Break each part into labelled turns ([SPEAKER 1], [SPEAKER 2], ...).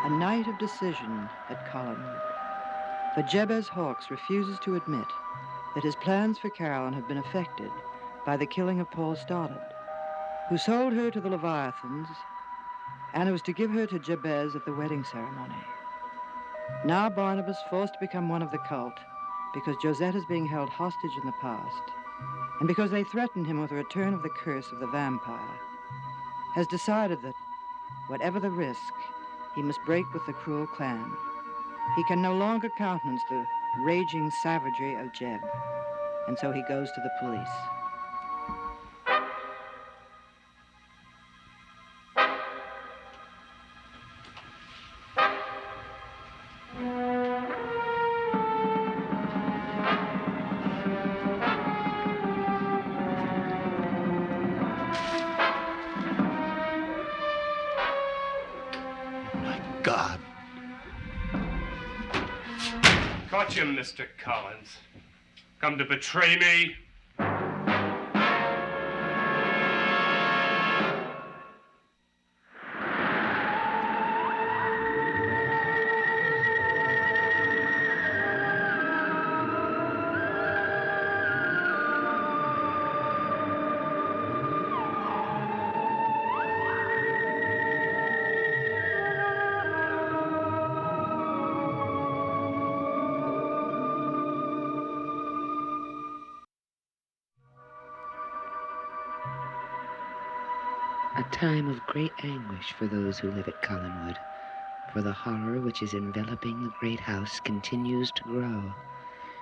[SPEAKER 1] a night of decision at Collinwood. For Jabez Hawkes refuses to admit that his plans for Carolyn have been affected by the killing of Paul Stoddard, who sold her to the Leviathans and who was to give her to Jabez at the wedding ceremony. Now Barnabas forced to become one of the cult because Josette is being held hostage in the past, and because they threatened him with a return of the curse of the vampire, has decided that, whatever the risk, he must break with the cruel clan. He can no longer countenance the raging savagery of Jeb, and so he goes to the police.
[SPEAKER 2] God.
[SPEAKER 3] Caught you, Mr. Collins. Come to betray me?
[SPEAKER 4] A time of great anguish for those who live at Collinwood, for the horror which is enveloping the great house continues to grow,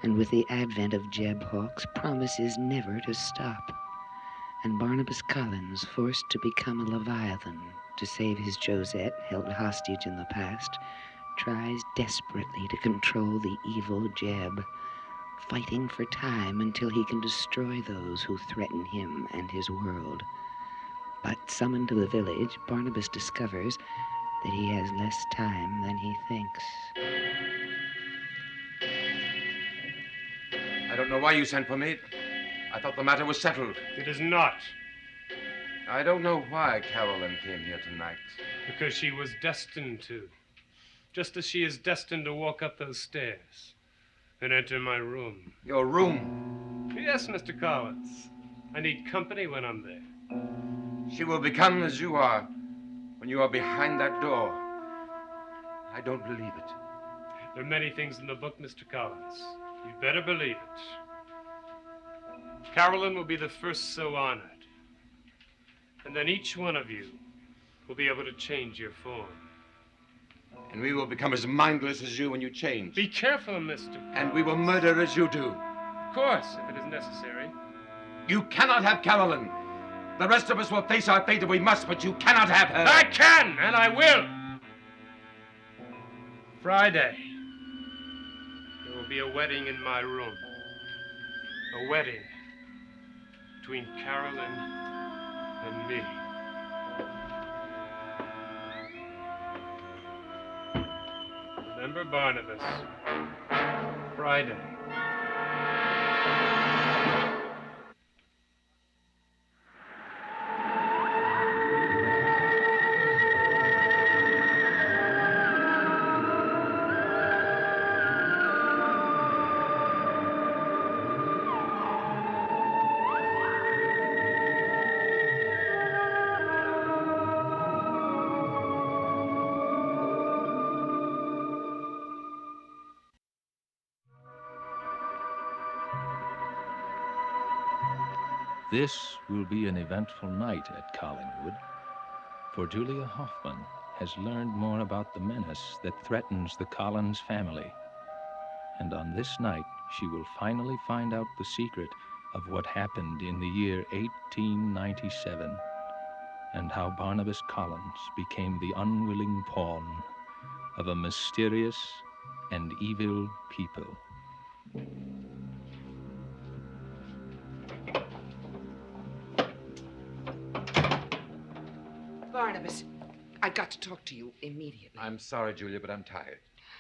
[SPEAKER 4] and with the advent of Jeb Hawkes promises never to stop. And Barnabas Collins, forced to become a Leviathan to save his Josette, held hostage in the past, tries desperately to control the evil Jeb, fighting for time until he can destroy those who threaten him and his world. But summoned to the village, Barnabas discovers that he has less time than he thinks.
[SPEAKER 5] I don't know why you sent for me. I thought the matter was settled.
[SPEAKER 3] It is not.
[SPEAKER 5] I don't know why Carolyn came here tonight.
[SPEAKER 3] Because she was destined to. Just as she is destined to walk up those stairs and enter my room.
[SPEAKER 5] Your room?
[SPEAKER 3] Yes, Mr. Collins. I need company when I'm there.
[SPEAKER 5] She will become as you are when you are behind that door. I don't believe it.
[SPEAKER 3] There are many things in the book, Mr. Collins. You'd better believe it. Carolyn will be the first so honored. And then each one of you will be able to change your form.
[SPEAKER 5] And we will become as mindless as you when you change.
[SPEAKER 3] Be careful, Mr. Collins.
[SPEAKER 5] And we will murder as you do.
[SPEAKER 3] Of course, if it is necessary.
[SPEAKER 5] You cannot have Carolyn. The rest of us will face our fate if we must, but you cannot have her.
[SPEAKER 3] I can, and I will. Friday, there will be a wedding in my room. A wedding between Carolyn and me. Remember, Barnabas, Friday.
[SPEAKER 6] This will be an eventful night at Collinwood, for Julia Hoffman has learned more about the menace that threatens the Collins family. And on this night, she will finally find out the secret of what happened in the year 1897, and how Barnabas Collins became the unwilling pawn of a mysterious and evil people.
[SPEAKER 4] Barnabas, I've got to talk to you immediately.
[SPEAKER 5] I'm sorry, Julia, but I'm tired.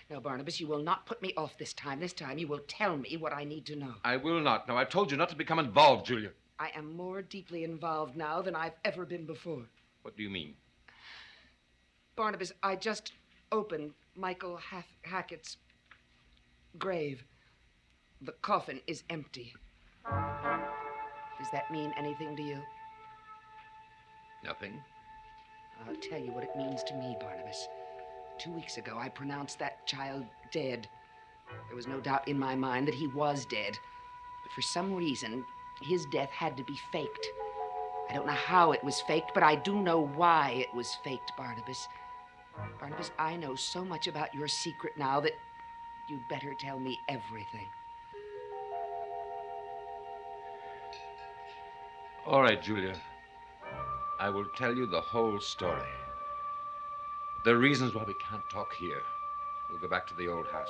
[SPEAKER 4] No, Barnabas, you will not put me off this time. This time you will tell me what I need to know.
[SPEAKER 5] I will not. No, I've told you not to become involved, Julia.
[SPEAKER 4] I am more deeply involved now than I've ever been before.
[SPEAKER 5] What do you mean?
[SPEAKER 4] Barnabas, I just opened Michael Hackett's grave. The coffin is empty. Does that mean anything to you?
[SPEAKER 5] Nothing.
[SPEAKER 4] I'll tell you what it means to me, Barnabas. 2 weeks ago, I pronounced that child dead. There was no doubt in my mind that he was dead. But for some reason, his death had to be faked. I don't know how it was faked, but I do know why it was faked, Barnabas. Barnabas, I know so much about your secret now that you'd better tell me everything.
[SPEAKER 5] All right, Julia. I will tell you the whole story. There are reasons why we can't talk here. We'll go back to the old house.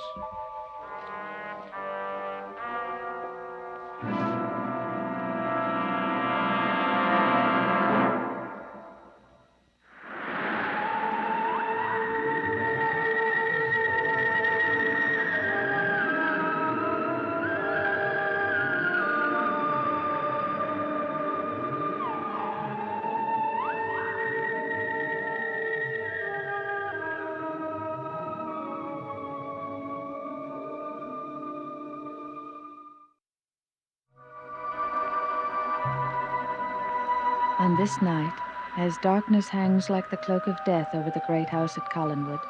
[SPEAKER 2] On this night, as darkness hangs like the cloak of death over the great house at Collinwood,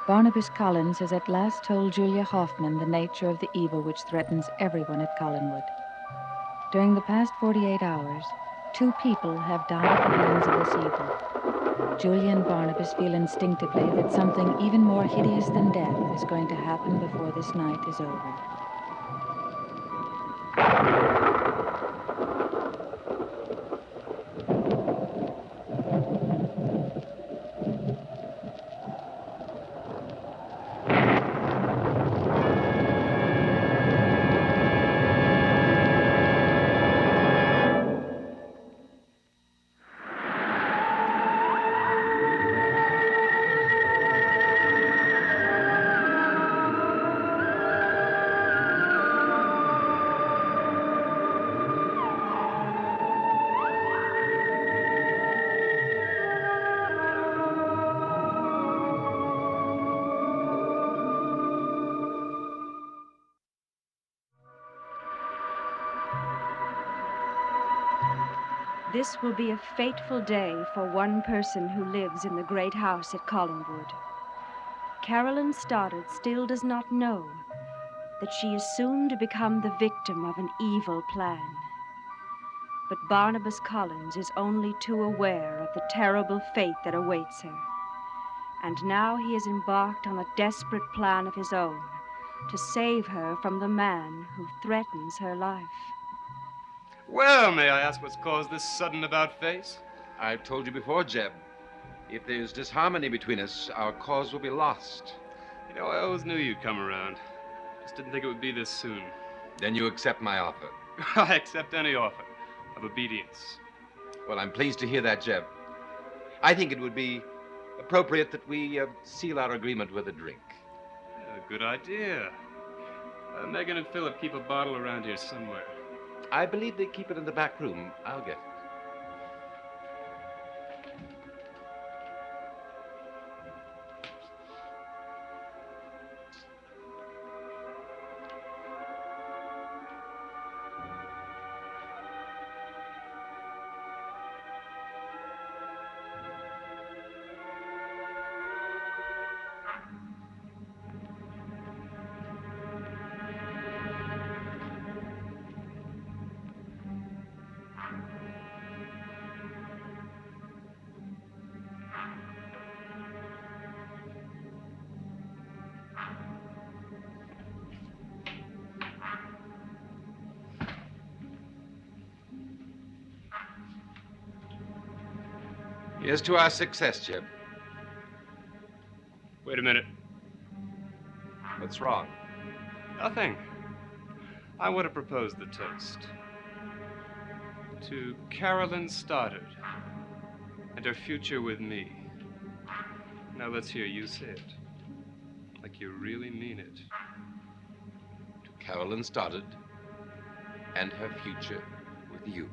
[SPEAKER 2] Barnabas Collins has at last told Julia Hoffman the nature of the evil which threatens everyone at Collinwood. During the past 48 hours, 2 people have died at the hands of this evil. Julia and Barnabas feel instinctively that something even more hideous than death is going to happen before this night is over.
[SPEAKER 7] This will be a fateful day for one person who lives in the great house at Collinwood. Carolyn Stoddard still does not know that she is soon to become the victim of an evil plan. But Barnabas Collins is only too aware of the terrible fate that awaits her. And now he has embarked on a desperate plan of his own to save her from the man who threatens her life.
[SPEAKER 3] Well, may I ask what's caused this sudden about-face?
[SPEAKER 5] I've told you before, Jeb. If there's disharmony between us, our cause will be lost.
[SPEAKER 3] You know, I always knew you'd come around. Just didn't think it would be this soon.
[SPEAKER 5] Then you accept my offer.
[SPEAKER 3] I accept any offer of obedience.
[SPEAKER 5] Well, I'm pleased to hear that, Jeb. I think it would be appropriate that we seal our agreement with a drink.
[SPEAKER 3] Good idea. Megan and Philip keep a bottle around here somewhere.
[SPEAKER 5] I believe they keep it in the back room. I'll get it. Here's to our success, Jeb.
[SPEAKER 3] Wait a minute.
[SPEAKER 5] What's wrong?
[SPEAKER 3] Nothing. I want to propose the toast. To Carolyn Stoddard and her future with me. Now let's hear you say it. Like you really mean it.
[SPEAKER 5] To Carolyn Stoddard and her future with you.